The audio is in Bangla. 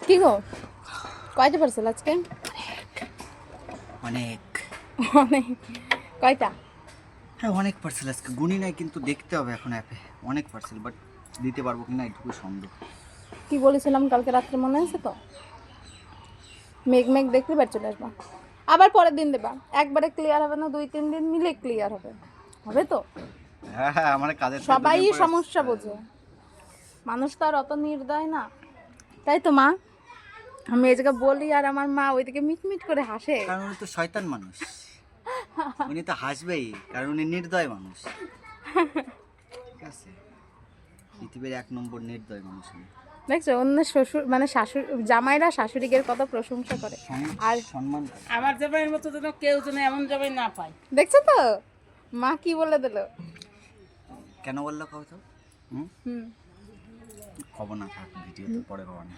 কি গো, কয়টা পার্সেল আজকে? অনেক অনেক। কয়টা? হ্যাঁ অনেক পার্সেল আজকে গুনি নাই, কিন্তু দেখতে হবে এখন অ্যাপে। অনেক পার্সেল, বাট দিতে পারবো কিনা এটুকু সন্দেহ। কি বলেছিলাম কালকে রাত্রে, মনে আছে তো? মেঘ মেঘ দেখলে বাড়ি চলে আসবা, আবার পরের দিন দেবা। একবারে ক্লিয়ার হবে না, 2-3 দিন মিলে ক্লিয়ার হবে। হবে তো? হ্যাঁ হ্যাঁ, আমার কাজের থেকে সবাই দুদিন পরে সমস্যা বোঝে, মানুষ তো আর অত নির্দয় না, তাই তো মা? আমি এই জায়গায় বলি আর আমার মা ওইদিকে মিটমিট করে হাসে। কারণ উনি তো শয়তান মানুষ, উনি তো হাসবেই, কারণ উনি নির্দয় মানুষ। ঠিক আছে, পৃথিবীর 1 নম্বর নির্দয় মানুষ উনি। দেখছো, অন্য শ্বশুর মানে শাশুড়ি জামাইরা শাশুড়িদের কত প্রশংসা করে। আর সম্মান করে। আমার জামাইয়ের মতো যেন কেউ যেন এমন জামাই না পায়। দেখছো তো মা কি বলে দিল। কেন বললো কও তো? হুম। খবর না থাক, ভিডিও তো পরে খবর না।